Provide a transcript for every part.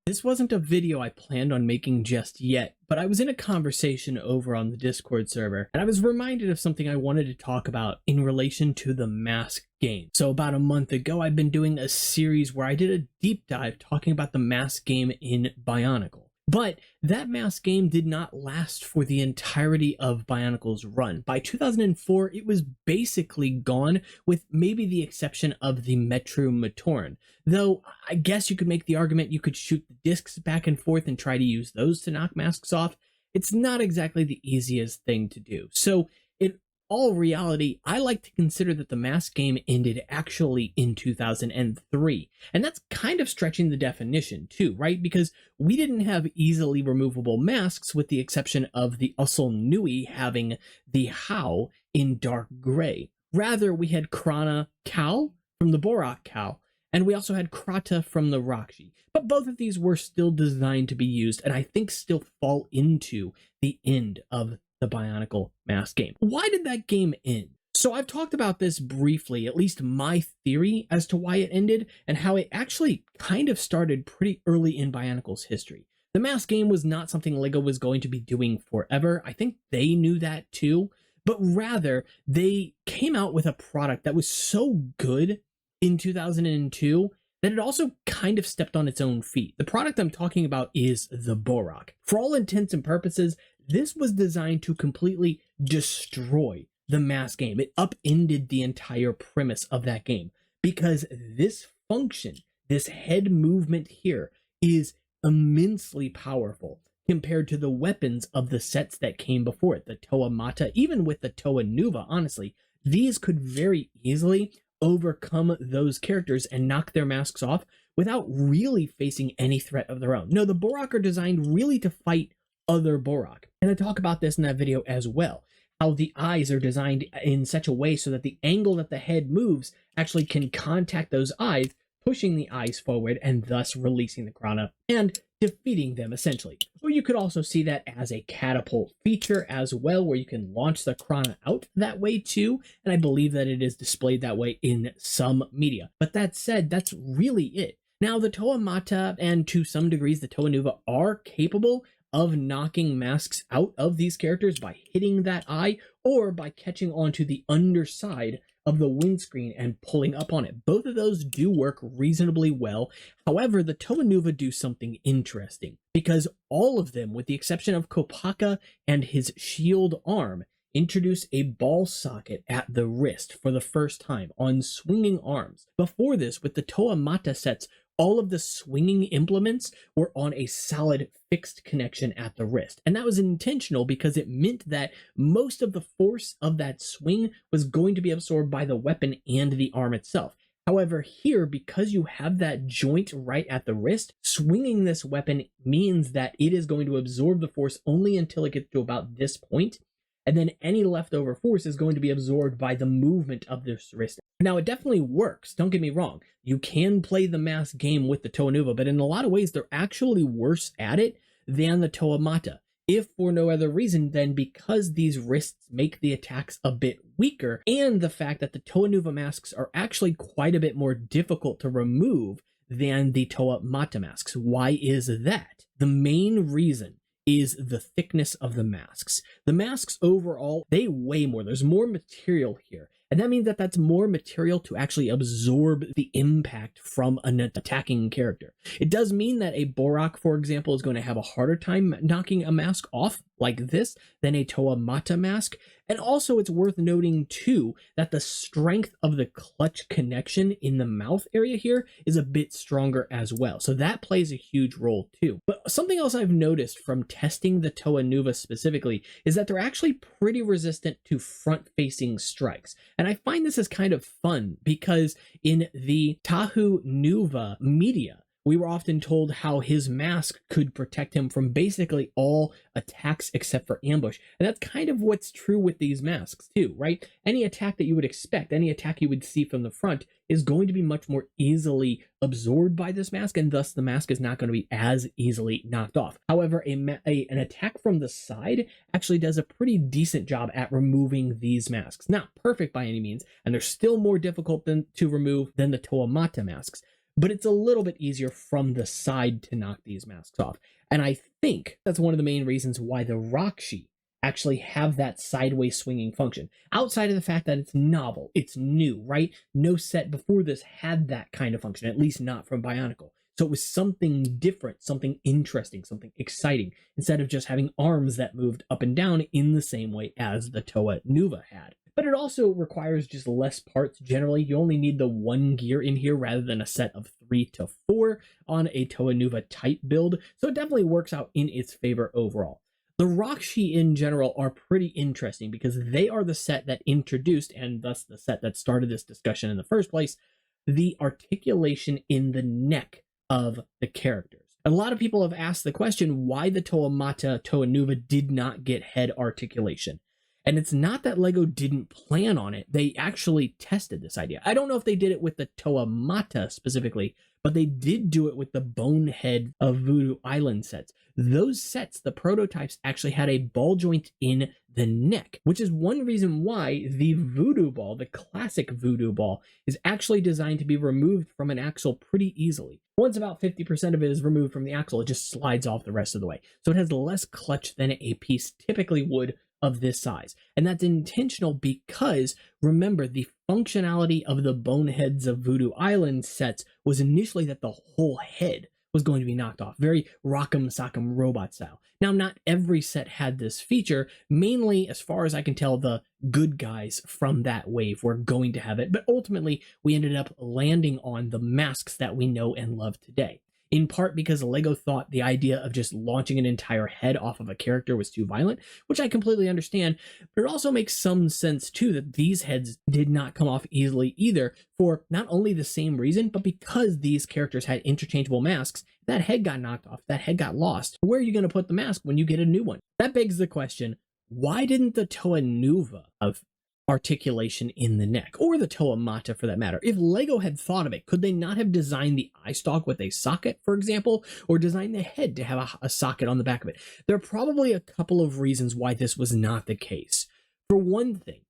This wasn't a video I planned on making just yet, but I was in a conversation over on the Discord server, and I was reminded of something I wanted to talk about in relation to the Mask game. So about a month ago, I've been doing a series where I did a deep dive talking about the Mask game in Bionicle. But that Mask game did not last for the entirety of Bionicle's run. By 2004, it was basically gone, with maybe the exception of the Metro Matoran. Though, I guess you could make the argument you could shoot the discs back and forth and try to use those to knock masks off. It's not exactly the easiest thing to do. So, in all reality, I like to consider that the Mask game ended actually in 2003. And that's kind of stretching the definition too, right? Because we didn't have easily removable masks with the exception of the Usul Nui having the How in dark gray. Rather, we had Krana Kal from the Borak Kal, and we also had Krata from the Rakshi. But both of these were still designed to be used, and I think still fall into the end of the Bionicle Mask game. Why did that game end? So I've talked about this briefly, at least my theory as to why it ended, and how it actually kind of started pretty early in Bionicle's history. The Mask game was not something LEGO was going to be doing forever. I think they knew that too, but rather they came out with a product that was so good in 2002 that it also kind of stepped on its own feet. The product I'm talking about is the Borak. For all intents and purposes, this was designed to completely destroy the Mask game. It upended the entire premise of that game because this function, this head movement here, is immensely powerful compared to the weapons of the sets that came before it, the Toa Mata, even with the Toa Nuva, honestly. These could very easily overcome those characters and knock their masks off without really facing any threat of their own. No, the Borak are designed really to fight other Borak. And I talk about this in that video as well, how the eyes are designed in such a way so that the angle that the head moves actually can contact those eyes, pushing the eyes forward and thus releasing the Krana and defeating them essentially. Or you could also see that as a catapult feature as well, where you can launch the Krana out that way too, and I believe that it is displayed that way in some media. But that said, that's really it. Now the Toa Mata and to some degrees the Toa Nuva are capable of knocking masks out of these characters by hitting that eye or by catching onto the underside of the windscreen and pulling up on it. Both of those do work reasonably well. However, the Toa Nuva do something interesting because all of them, with the exception of Kopaka and his shield arm, introduce a ball socket at the wrist for the first time on swinging arms. Before this, with the Toa Mata sets, all of the swinging implements were on a solid fixed connection at the wrist. And that was intentional because it meant that most of the force of that swing was going to be absorbed by the weapon and the arm itself. However, here, because you have that joint right at the wrist, swinging this weapon means that it is going to absorb the force only until it gets to about this point, and then any leftover force is going to be absorbed by the movement of this wrist. Now, it definitely works, don't get me wrong. You can play the Mask game with the Toa Nuva, but in a lot of ways, they're actually worse at it than the Toa Mata. If for no other reason than because these wrists make the attacks a bit weaker, and the fact that the Toa Nuva masks are actually quite a bit more difficult to remove than the Toa Mata masks. Why is that? The main reason is the thickness of the masks. The masks overall, they weigh more. There's more material here. And that means that that's more material to actually absorb the impact from an attacking character. It does mean that a Borak, for example, is going to have a harder time knocking a mask off like this than a Toa Mata mask. And also it's worth noting too that the strength of the clutch connection in the mouth area here is a bit stronger as well. So that plays a huge role too. But something else I've noticed from testing the Toa Nuva specifically is that they're actually pretty resistant to front-facing strikes. And I find this is kind of fun because in the Tahu Nuva media, we were often told how his mask could protect him from basically all attacks except for ambush. And that's kind of what's true with these masks too, right? Any attack that you would expect, any attack you would see from the front is going to be much more easily absorbed by this mask, and thus the mask is not going to be as easily knocked off. However, an attack from the side actually does a pretty decent job at removing these masks. Not perfect by any means, and they're still more difficult to remove than the Toa Mata masks. but it's a little bit easier from the side to knock these masks off. And I think that's one of the main reasons why the Rakshi actually have that sideways swinging function. Outside of the fact that it's novel, it's new, right? No set before this had that kind of function, at least not from Bionicle. So it was something different, something interesting, something exciting, instead of just having arms that moved up and down in the same way as the Toa Nuva had. But it also requires just less parts generally. You only need the one gear in here rather than a set of 3 to 4 on a Toa Nuva type build. So it definitely works out in its favor overall. The Rakshi in general are pretty interesting because they are the set that introduced, and thus the set that started this discussion in the first place, the articulation in the neck of the characters. A lot of people have asked the question why the Toa Mata, Toa Nuva did not get head articulation. And it's not that LEGO didn't plan on it. They actually tested this idea. I don't know if they did it with the Toa Mata specifically, but they did do it with the Boneheads of Voodoo Island sets. Those sets, the prototypes, actually had a ball joint in the neck, which is one reason why the Voodoo Ball, the classic Voodoo Ball, is actually designed to be removed from an axle pretty easily. Once about 50% of it is removed from the axle, it just slides off the rest of the way. So it has less clutch than a piece typically would of this size. And that's intentional because, remember, the functionality of the Boneheads of Voodoo Island sets was initially that the whole head was going to be knocked off, very Rock'em Sock'em Robot style. Now, not every set had this feature. Mainly, as far as I can tell, the good guys from that wave were going to have it, but ultimately we ended up landing on the masks that we know and love today. In part because LEGO thought the idea of just launching an entire head off of a character was too violent, which I completely understand, but it also makes some sense too that these heads did not come off easily either, for not only the same reason, but because these characters had interchangeable masks. That head got knocked off, that head got lost. Where are you going to put the mask when you get a new one? That begs the question, why didn't the Toa Nuva of articulation in the neck, or the Toa Mata for that matter? If LEGO had thought of it, could they not have designed the eye stalk with a socket, for example, or designed the head to have a socket on the back of it? There are probably a couple of reasons why this was not the case. For one thing,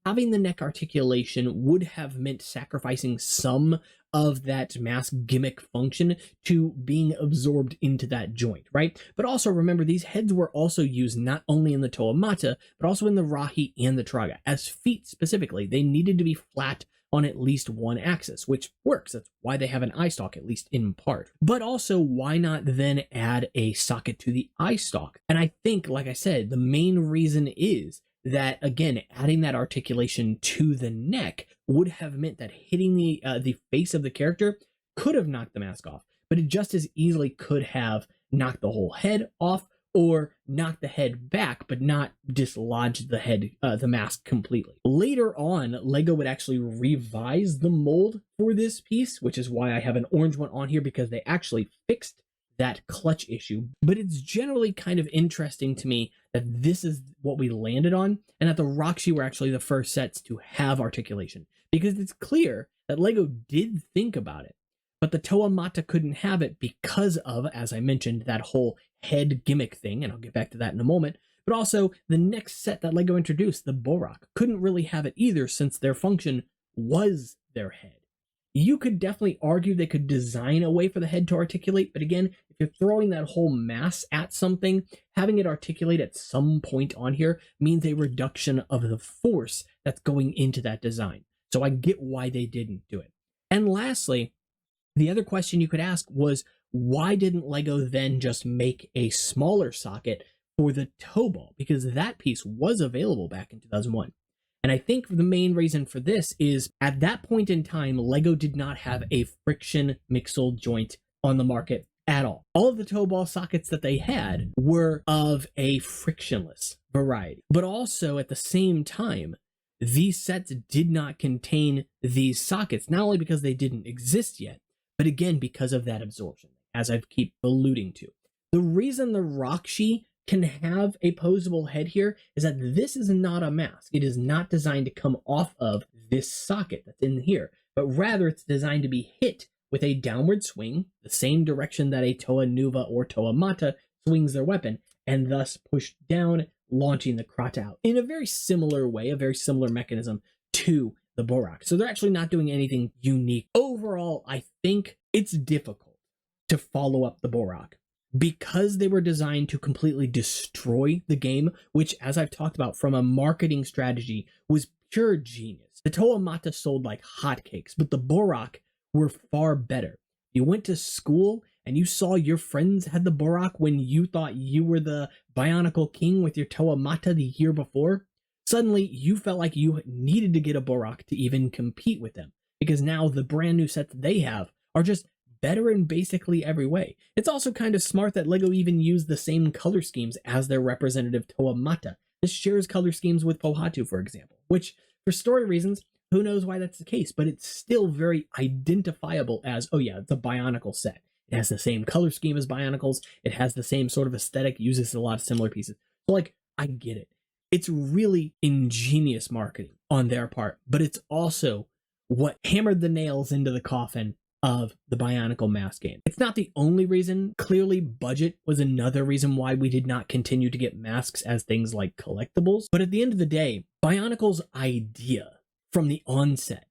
having the neck articulation would have meant sacrificing some of that mask gimmick function to being absorbed into that joint, right? But also remember, these heads were also used not only in the Toa Mata, but also in the Rahi and the Traga. As feet specifically, they needed to be flat on at least one axis, which works. That's why they have an eye stalk, at least in part. But also, why not then add a socket to the eye stalk? And I think, like I said, the main reason is that, again, adding that articulation to the neck would have meant that hitting the face of the character could have knocked the mask off, but it just as easily could have knocked the whole head off or knocked the head back, but not dislodged the head, the mask completely. Later on, LEGO would actually revise the mold for this piece, which is why I have an orange one on here, because they actually fixed that clutch issue. But it's generally kind of interesting to me that this is what we landed on, and that the Rakshi were actually the first sets to have articulation, because it's clear that LEGO did think about it, but the Toa Mata couldn't have it because of, as I mentioned, that whole head gimmick thing, and I'll get back to that in a moment. But also, the next set that LEGO introduced, the Borak, couldn't really have it either, since their function was their head. You could definitely argue they could design a way for the head to articulate, but again, if you're throwing that whole mass at something, having it articulate at some point on here means a reduction of the force that's going into that design. So I get why they didn't do it. And lastly, the other question you could ask was, why didn't LEGO then just make a smaller socket for the toe ball? Because that piece was available back in 2001. And I think the main reason for this is, at that point in time, LEGO did not have a friction mixel joint on the market at all. All of the toe ball sockets that they had were of a frictionless variety. But also, at the same time, these sets did not contain these sockets, not only because they didn't exist yet, but again, because of that absorption, as I keep alluding to. The reason the Rakshi can have a posable head here is that this is not a mask. It is not designed to come off of this socket that's in here, but rather it's designed to be hit with a downward swing, the same direction that a Toa Nuva or Toa Mata swings their weapon, and thus pushed down, launching the Krata out in a very similar way, a very similar mechanism to the Borak. So they're actually not doing anything unique. Overall, I think it's difficult to follow up the Borak because they were designed to completely destroy the game, which, as I've talked about from a marketing strategy, was pure genius. The Toa Mata sold like hotcakes, but the Borak were far better. You went to school and you saw your friends had the Borak when you thought you were the Bionicle King with your Toa Mata the year before. Suddenly, you felt like you needed to get a Borak to even compete with them, because now the brand new sets they have are just better in basically every way. It's also kind of smart that LEGO even used the same color schemes as their representative Toa Mata. This shares color schemes with Pohatu, for example, which, for story reasons, who knows why that's the case, but it's still very identifiable as, oh yeah, it's a Bionicle set. It has the same color scheme as Bionicles. It has the same sort of aesthetic, uses a lot of similar pieces. So, like, I get it. It's really ingenious marketing on their part, but it's also what hammered the nails into the coffin of the Bionicle mask game. It's not the only reason. Clearly, budget was another reason why we did not continue to get masks as things like collectibles. But at the end of the day, Bionicle's idea from the onset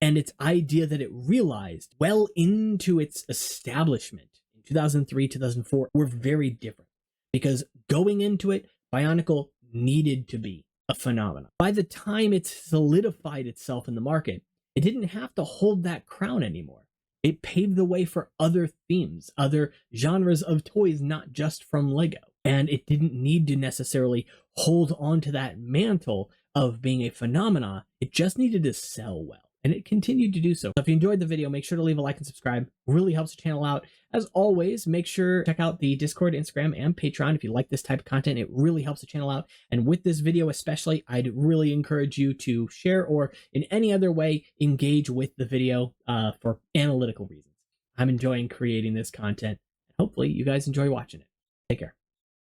and its idea that it realized well into its establishment in 2003, 2004 were very different, because going into it, Bionicle needed to be a phenomenon. By the time it solidified itself in the market, it didn't have to hold that crown anymore. It paved the way for other themes, other genres of toys, not just from LEGO. And it didn't need to necessarily hold on to that mantle of being a phenomenon. It just needed to sell well. And it continued to do so. So if you enjoyed the video, make sure to leave a like and subscribe. It really helps the channel out. As always, make sure to check out the Discord, Instagram, and Patreon if you like this type of content. It really helps the channel out. And with this video especially, I'd really encourage you to share or in any other way engage with the video for analytical reasons. I'm enjoying creating this content. Hopefully you guys enjoy watching it. Take care.